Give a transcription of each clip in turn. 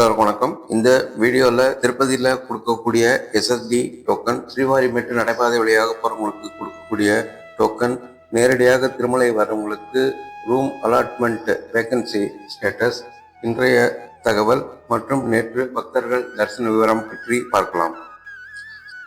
எல்லோருக்கும் வணக்கம். இந்த வீடியோவில் திருப்பதியில் கொடுக்கக்கூடிய எஸ்எஸ்டி டோக்கன், ஸ்ரீவாரிமேட்டு நடைபாதை வழியாக போகிறவங்களுக்கு கொடுக்கக்கூடிய டோக்கன், நேரடியாக திருமலை வரவங்களுக்கு ரூம் அலாட்மெண்ட் வேகன்சி ஸ்டேட்டஸ், இன்றைய தகவல் மற்றும் நேற்று பக்தர்கள் தரிசன விவரம் பற்றி பார்க்கலாம்.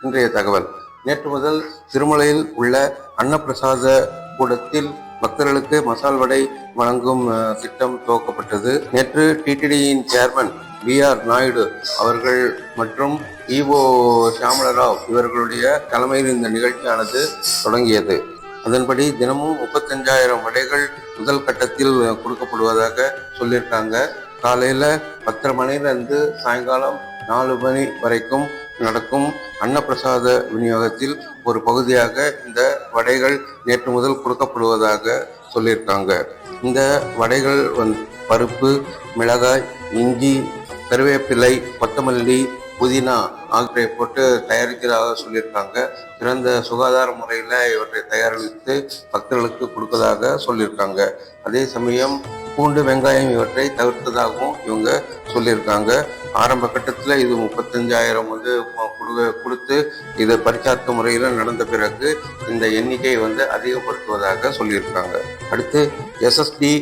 இன்றைய தகவல்: நேற்று முதல் திருமலையில் உள்ள அன்னப்பிரசாத கூடத்தில் பக்தர்களுக்கு மசால் வடை வழங்கும் திட்டம் துவக்கப்பட்டது. நேற்று டிடிடியின் சேர்மன் பிஆர் நாயுடு அவர்கள் மற்றும் இஓ ஷியாமலராவ் இவர்களுடைய தலைமையில் இந்த நிகழ்ச்சியானது தொடங்கியது. அதன்படி தினமும் 35,000 வடைகள் முதல் கட்டத்தில் கொடுக்கப்படுவதாக சொல்லியிருக்காங்க. காலையில 10:30 மணிலிருந்து சாயங்காலம் 4 மணி வரைக்கும் நடக்கும் அன்னப்பிரசாத விநியோகத்தில் ஒரு பகுதியாக இந்த வடைகள் நேற்று முதல் கொடுக்கப்படுவதாக சொல்லியிருக்காங்க. இந்த வடைகள் பருப்பு, மிளகாய், இஞ்சி, கருவேப்பிலை, கொத்தமல்லி, புதினா ஆகியவை போட்டு தயாரிக்கிறதாக சொல்லியிருக்காங்க. சிறந்த சுகாதார முறையில் இவற்றை தயாரித்து பக்தர்களுக்கு கொடுப்பதாக சொல்லியிருக்காங்க. அதே சமயம் பூண்டு, வெங்காயம் இவற்றை தவிர்த்ததாகவும் இவங்க சொல்லியிருக்காங்க. ஆரம்ப கட்டத்தில் இது 35,000 கொடுத்து இது பரிச்சார்த்த முறையில் நடந்த பிறகு இந்த எண்ணிக்கை அதிகப்படுத்துவதாக சொல்லியிருக்காங்க. அடுத்து எஸ்எஸ்டி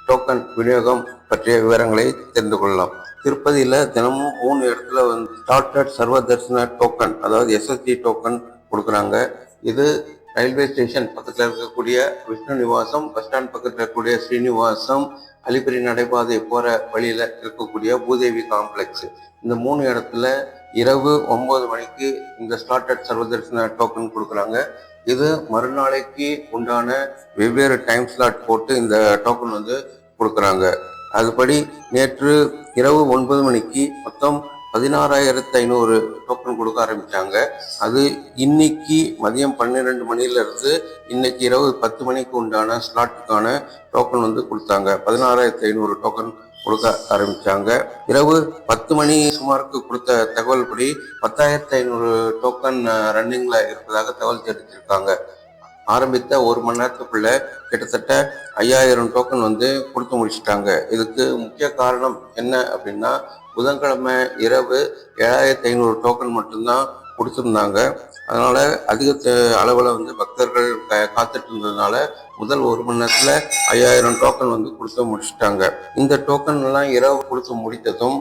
டோக்கன் விநியோகம் பற்றிய விவரங்களை தெரிந்து கொள்ளலாம். திருப்பதியில் தினமும் 3 இடத்துல ஸ்டார்டட் சர்வ தரிசன டோக்கன், அதாவது எஸ்எஸ்டி டோக்கன் கொடுக்குறாங்க. இது ரயில்வே ஸ்டேஷன் பக்கத்தில் இருக்கக்கூடிய விஷ்ணு நிவாசம், பஸ் ஸ்டாண்ட் பக்கத்தில் இருக்கக்கூடிய ஸ்ரீனிவாசம், அலிபிரி நடைபாதை போகிற வழியில் இருக்கக்கூடிய பூதேவி காம்ப்ளெக்ஸ், இந்த 3 இடத்துல இரவு 9 மணிக்கு இந்த ஸ்டார்டட் சர்வதர்சன டோக்கன் கொடுக்குறாங்க. இது மறுநாளைக்கு உண்டான வெவ்வேறு டைம் ஸ்லாட் போட்டு இந்த டோக்கன் கொடுக்குறாங்க. அதுபடி நேற்று இரவு 9 மணிக்கு மொத்தம் 16,500 டோக்கன் கொடுக்க ஆரம்பித்தாங்க. அது இன்னைக்கு மதியம் 12 மணிலிருந்து இன்னைக்கு இரவு 10 மணிக்கு உண்டான ஸ்லாட்டுக்கான டோக்கன் கொடுத்தாங்க. 16,500 டோக்கன் கொடுக்க ஆரம்பித்தாங்க. இரவு 10 மணி சுமாருக்கு கொடுத்த தகவல் படி 10,500 டோக்கன் ரன்னிங்கில் இருப்பதாக தகவல் தெரிவிச்சிருக்காங்க. ஆரம்பித்த 1 மணி நேரத்துக்குள்ள கிட்டத்தட்ட 5,000 டோக்கன் கொடுத்து முடிச்சிட்டாங்க. இதுக்கு முக்கிய காரணம் என்ன அப்படின்னா, புதன்கிழமை இரவு 7,500 டோக்கன் மட்டும்தான் கொடுத்துருந்தாங்க. அதனால அதிக அளவில் பக்தர்கள் காத்துட்டு இருந்ததுனால முதல் 1 மணி நேரத்தில் 5,000 டோக்கன் கொடுத்து முடிச்சிட்டாங்க. இந்த டோக்கன் எல்லாம் இரவு கொடுத்து முடித்ததும்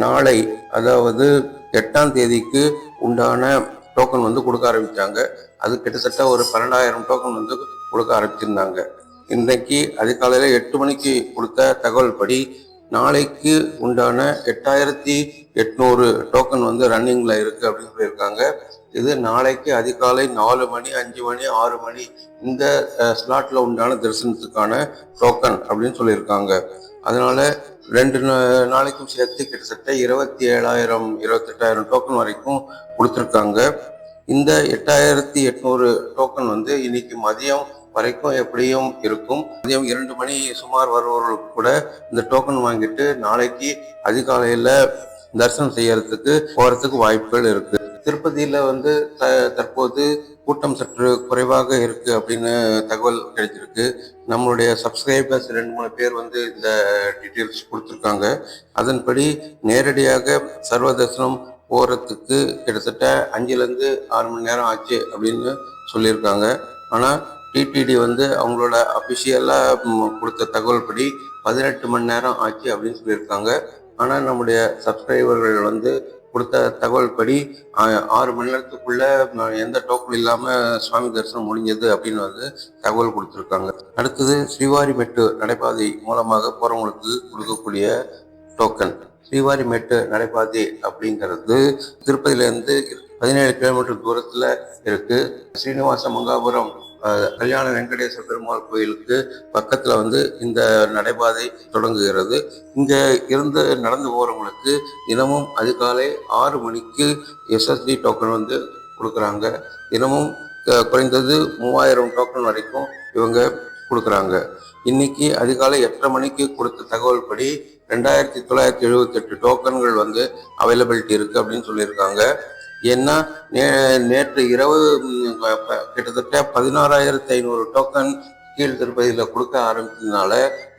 நாளை, அதாவது 8ஆம் தேதிக்கு உண்டான டோக்கன் கொடுக்க ஆரம்பித்தாங்க. அது கிட்டத்தட்ட ஒரு 12,000 டோக்கன் கொடுக்க ஆரம்பிச்சிருந்தாங்க. இன்றைக்கு அதிகாலையில் 8 மணிக்கு கொடுத்த தகவல் படி நாளைக்கு உண்டான 8,800 டோக்கன் ரன்னிங்கில் இருக்குது அப்படின்னு சொல்லியிருக்காங்க. இது நாளைக்கு அதிகாலை 4 மணி, 5 மணி, 6 மணி இந்த ஸ்லாட்டில் உண்டான தரிசனத்துக்கான டோக்கன் அப்படின்னு சொல்லியிருக்காங்க. அதனால 2 நாளைக்கும் சேர்த்து கிட்டத்தட்ட 27,000, 28,000 டோக்கன் வரைக்கும் கொடுத்துருக்காங்க. இந்த 8,800 டோக்கன் இன்னைக்கு மதியம் வரைக்கும் எப்படியும் இருக்கும். மதியம் 2 மணி சுமார் வருபவர்களுக்கு கூட இந்த டோக்கன் வாங்கிட்டு நாளைக்கு அதிகாலையில் தரிசனம் செய்யறதுக்கு போகிறதுக்கு வாய்ப்புகள் இருக்கு. திருப்பதியில் தற்போது கூட்டம் சற்று குறைவாக இருக்கு அப்படின்னு தகவல் கிடைச்சிருக்கு. நம்மளுடைய சப்ஸ்கிரைபர்ஸ் 2-3 பேர் இந்த டீட்டெயில்ஸ் கொடுத்துருக்காங்க. அதன்படி நேரடியாக சர்வ தரிசனம் போகிறதுக்கு கிட்டத்தட்ட 5லேருந்து 6 மணி நேரம் ஆச்சு அப்படின்னு சொல்லியிருக்காங்க. ஆனால் டிடிடி அவங்களோட அஃபிஷியலாக கொடுத்த தகவல் படி 18 மணி நேரம் ஆச்சு அப்படின்னு சொல்லியிருக்காங்க. ஆனால் நம்முடைய சப்ஸ்கிரைபர்கள் கொடுத்த தகவல் படி 6 மணி நேரத்துக்குள்ள எந்த டோக்கன் இல்லாமல் சுவாமி தரிசனம் முடிஞ்சது அப்படின்னு தகவல் கொடுத்துருக்காங்க. அடுத்தது ஸ்ரீவாரிமேட்டு நடைபாதை மூலமாக போகிறவங்களுக்கு கொடுக்கக்கூடிய டோக்கன். ஸ்ரீவாரிமேட்டு நடைபாதை அப்படிங்கிறது திருப்பதியிலேருந்து 17 கிலோமீட்டர் தூரத்தில் இருக்கு. ஸ்ரீனிவாச மங்காபுரம் கல்யாண வெங்கடேஸ்வர பெருமாள் கோயிலுக்கு பக்கத்தில் இந்த நடைபாதை தொடங்குகிறது. இங்கே இருந்து நடந்து போகிறவங்களுக்கு தினமும் அதிகாலை 6 மணிக்கு எஸ்எஸ்டி டோக்கன் கொடுக்குறாங்க. தினமும் குறைந்தது 3,000 டோக்கன் வரைக்கும் இவங்க கொடுக்குறாங்க. இன்னைக்கு அதிகாலை 8:30 மணிக்கு கொடுத்த தகவல் படி 2,978 டோக்கன்கள் அவைலபிலிட்டி இருக்கு அப்படின்னு சொல்லியிருக்காங்க. ஏன்னா நேற்று இரவு கிட்டத்தட்ட 16,500 டோக்கன் கீழ் திருப்பதியில் கொடுக்க ஆரம்பித்ததுனால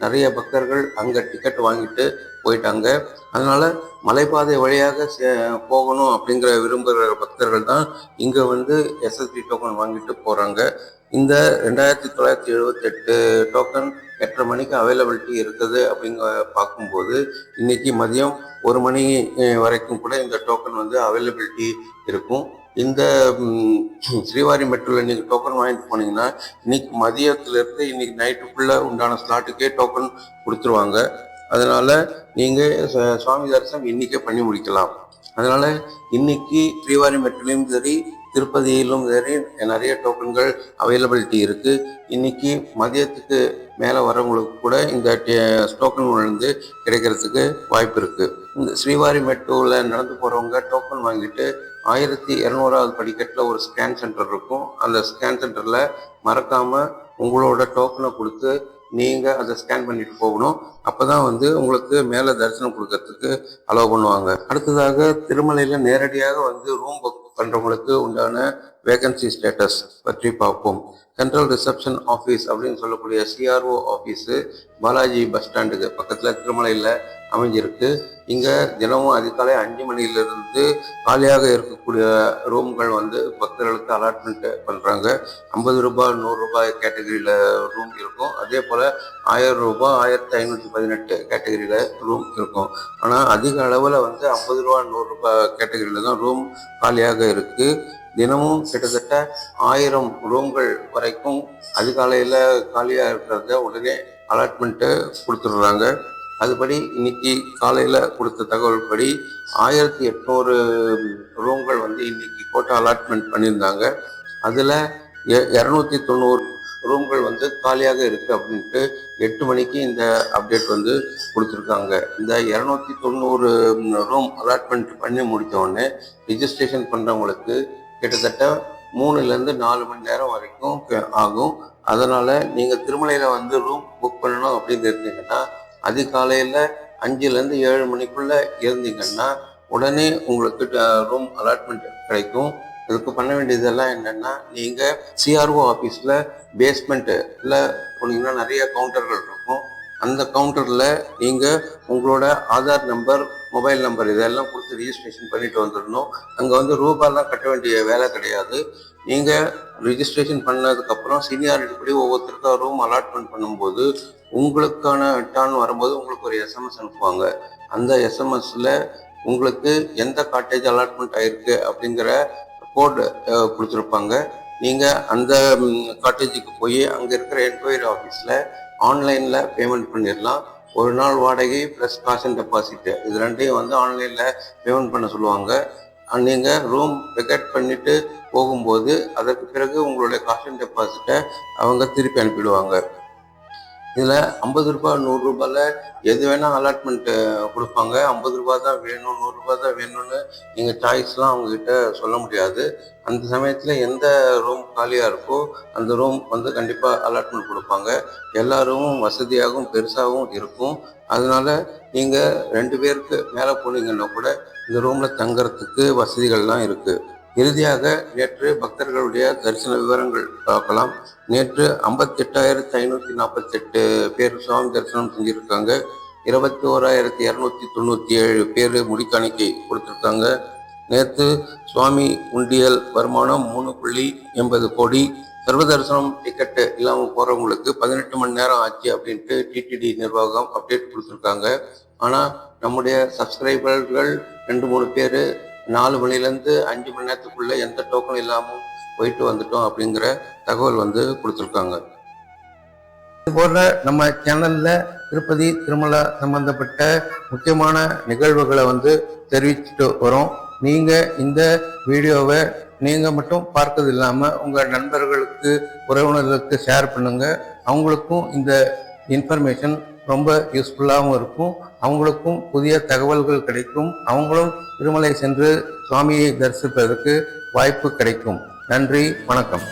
நிறைய பக்தர்கள் அங்கே டிக்கெட் வாங்கிட்டு போயிட்டாங்க. அதனால மலைப்பாதை வழியாக போகணும் அப்படிங்கிற விரும்புகிற பக்தர்கள் தான் இங்கே வந்து எஸ்எஸ்டி டோக்கன் வாங்கிட்டு போகிறாங்க. இந்த 2978 டோக்கன் 8:30 மணிக்கு அவைலபிலிட்டி இருக்குது அப்படிங்க பார்க்கும்போது இன்னைக்கு மதியம் 1 மணி வரைக்கும் கூட இந்த டோக்கன் வந்து அவைலபிலிட்டி இருக்கும். இந்த ஸ்ரீவாரி மெட்ரோவில் நீங்கள் டோக்கன் வாங்கிட்டு போனீங்கன்னா இன்னைக்கு மதியத்துலேருந்து இன்னைக்கு நைட்டுக்குள்ளே உண்டான ஸ்லாட்டுக்கே டோக்கன் கொடுத்துருவாங்க. அதனால நீங்கள் சுவாமி தரிசனம் இன்னைக்கே பண்ணி முடிக்கலாம். அதனால இன்னைக்கு ஸ்ரீவாரி மெட்ரோலையும் சரி திருப்பதியிலும் சரி நிறைய டோக்கன்கள் அவைலபிலிட்டி இருக்குது. இன்னைக்கு மதியத்துக்கு மேலே வரவங்களுக்கு கூட இந்த டோக்கன் வந்து கிடைக்கிறதுக்கு வாய்ப்பு இருக்குது. இந்த ஸ்ரீவாரி மெட்ரோவில் நடந்து போகிறவங்க டோக்கன் வாங்கிட்டு 1200வது படிக்கட்டில் ஒரு ஸ்கேன் சென்டர் இருக்கும். அந்த ஸ்கேன் சென்டரில் மறக்காமல் உங்களோட டோக்கனை கொடுத்து நீங்கள் அதை ஸ்கேன் பண்ணிட்டு போகணும். அப்போ தான் வந்து உங்களுக்கு மேலே தரிசனம் கொடுக்கறதுக்கு அலோவ் பண்ணுவாங்க. அடுத்ததாக திருமலையில் நேரடியாக வந்து ரூம் புக் பண்ணுறவங்களுக்கு உண்டான வேகன்சி ஸ்டேட்டஸ் பற்றி பார்ப்போம். சென்ட்ரல் ரிசப்ஷன் ஆஃபீஸ் அப்படின்னு சொல்லக்கூடிய சிஆர்ஓ ஆஃபீஸு பாலாஜி பஸ் ஸ்டாண்டுக்கு பக்கத்தில் திருமலையில் அமைஞ்சிருக்கு. இங்கே தினமும் அதிகாலை 5 மணியிலிருந்து காலியாக இருக்கக்கூடிய ரூம்கள் வந்து பக்தர்களுக்கு அலாட்மெண்ட் பண்ணுறாங்க. 50 ரூபாய் 100 ரூபாய் கேட்டகரியில் ரூம் இருக்கும். அதே போல் 1000 ரூபாய் 1518 கேட்டகரியில் ரூம் இருக்கும். ஆனால் அதிக அளவில் வந்து 50 ரூபாய் 100 ரூபாய் கேட்டகரியில் தான் ரூம் காலியாக இருக்குது. தினமும் கிட்டத்தட்ட 1000 ரூம்கள் வரைக்கும் அதிகாலையில் காலியாக இருக்கிறத உடனே அலாட்மெண்ட்டு கொடுத்துடுறாங்க. அதுபடி இன்னைக்கு காலையில் கொடுத்த தகவல் படி 1800 ரூம்கள் வந்து இன்னைக்கு கோட்டா அலாட்மெண்ட் பண்ணியிருந்தாங்க. அதில் 290 ரூம்கள் வந்து காலியாக இருக்குது அப்படின்ட்டு 8 மணிக்கு இந்த அப்டேட் வந்து கொடுத்துருக்காங்க. இந்த 290 ரூம் அலாட்மெண்ட் பண்ணி முடித்த உடனே ரிஜிஸ்ட்ரேஷன் பண்ணுறவங்களுக்கு கிட்டத்தட்ட 3லேருந்து 4 மணி நேரம் வரைக்கும் ஆகும். அதனால் நீங்கள் திருமலையில் வந்து ரூம் புக் பண்ணணும் அப்படின்னு இருந்தீங்கன்னா அதிகாலையில் 5லேருந்து 7 மணிக்குள்ளே இருந்தீங்கன்னா உடனே உங்களுக்கு ரூம் அலாட்மெண்ட் கிடைக்கும். இதுக்கு பண்ண வேண்டியதெல்லாம் என்னென்னா, நீங்கள் சிஆர்ஓ ஆஃபீஸில் பேஸ்மெண்ட்டில் போனீங்கன்னா நிறைய கவுண்டர்கள் இருக்கும். அந்த கவுண்டரில் நீங்கள் உங்களோட ஆதார் நம்பர், மொபைல் நம்பர் இதெல்லாம் கொடுத்து ரிஜிஸ்ட்ரேஷன் பண்ணிட்டு வந்துடணும். அங்கே வந்து ரூபாயெலாம் கட்ட வேண்டிய வேலை கிடையாது. நீங்கள் ரிஜிஸ்ட்ரேஷன் பண்ணதுக்கப்புறம் சீனியாரிட்டி படி ஒவ்வொருத்தருக்கும் ரூம் அலாட்மெண்ட் பண்ணும்போது உங்களுக்கான டர்ன் வரும்போது உங்களுக்கு ஒரு எஸ்எம்எஸ் அனுப்புவாங்க. அந்த எஸ்எம்எஸில் உங்களுக்கு எந்த காட்டேஜ் அலாட்மெண்ட் ஆகிருக்கு அப்படிங்கிற கோடு கொடுத்துருப்பாங்க. நீங்கள் அந்த காட்டேஜுக்கு போய் அங்கே இருக்கிற என்கொயரி ஆஃபீஸில் ஆன்லைனில் பேமெண்ட் பண்ணிடலாம். ஒரு நாள் வாடகை ப்ளஸ் காசு டெபாசிட்டு இது ரெண்டையும் வந்து ஆன்லைனில் பேமெண்ட் பண்ண சொல்லுவாங்க. நீங்கள் ரூம் வெக்கேட் பண்ணிவிட்டு போகும்போது அதற்கு பிறகு உங்களுடைய காசு டெபாசிட்டை அவங்க திருப்பி அனுப்பிடுவாங்க. இதில் 50 ரூபாய் 100 ரூபாயில் எது வேணால் அலாட்மெண்ட்டு கொடுப்பாங்க. 50 ரூபா தான் வேணும் 100 ரூபா தான் வேணும்னு நீங்கள் சாய்ஸ்லாம் அவங்கக்கிட்ட சொல்ல முடியாது. அந்த சமயத்தில் எந்த ரூம் காலியாக இருக்கோ அந்த ரூம் வந்து கண்டிப்பாக அலாட்மெண்ட் கொடுப்பாங்க. எல்லா ரூமும் வசதியாகவும் பெருசாகவும் இருக்கும். அதனால் நீங்கள் 2 பேருக்கு மேலே போனீங்கன்னா கூட இந்த ரூமில் தங்குறதுக்கு வசதிகள்லாம் இருக்குது. இறுதியாக நேற்று பக்தர்களுடைய தரிசன விவரங்கள் பார்க்கலாம். நேற்று 58,548 பேர் சுவாமி தரிசனம் செஞ்சுருக்காங்க. 21,297 பேர் முடிக்காணிக்கை கொடுத்துருக்காங்க. நேற்று சுவாமி உண்டியல் வருமானம் 3.80 கோடி. சர்வ தரிசனம் டிக்கெட்டு இல்லாமல் போகிறவங்களுக்கு 18 மணி நேரம் ஆச்சு அப்படின்ட்டு டிடிடி நிர்வாகம் அப்டேட் கொடுத்துருக்காங்க. ஆனால் நம்முடைய சப்ஸ்கிரைபர்கள் 2-3 பேர் 4 மணிலேருந்து 5 மணி நேரத்துக்குள்ளே எந்த டோக்கன் இல்லாமல் போயிட்டு வந்துட்டோம் அப்படிங்கிற தகவல் வந்து கொடுத்துருக்காங்க. இதுபோல் நம்ம சேனலில் திருப்பதி திருமலா சம்பந்தப்பட்ட முக்கியமான நிகழ்வுகளை வந்து தெரிவிச்சுட்டு வரோம். நீங்கள் இந்த வீடியோவை நீங்கள் மட்டும் பார்க்கறது இல்லாமல் உங்கள் நண்பர்களுக்கு உறவினர்களுக்கு ஷேர் பண்ணுங்கள். அவங்களுக்கும் இந்த இன்ஃபர்மேஷன் ரொம்ப யூஸ்ஃபுல்லாகவும் இருக்கும். அவங்களுக்கும் புதிய தகவல்கள் கிடைக்கும். அவங்களும் திருமலை சென்று சுவாமியை தரிசிப்பதற்கு வாய்ப்பு கிடைக்கும். நன்றி, வணக்கம்.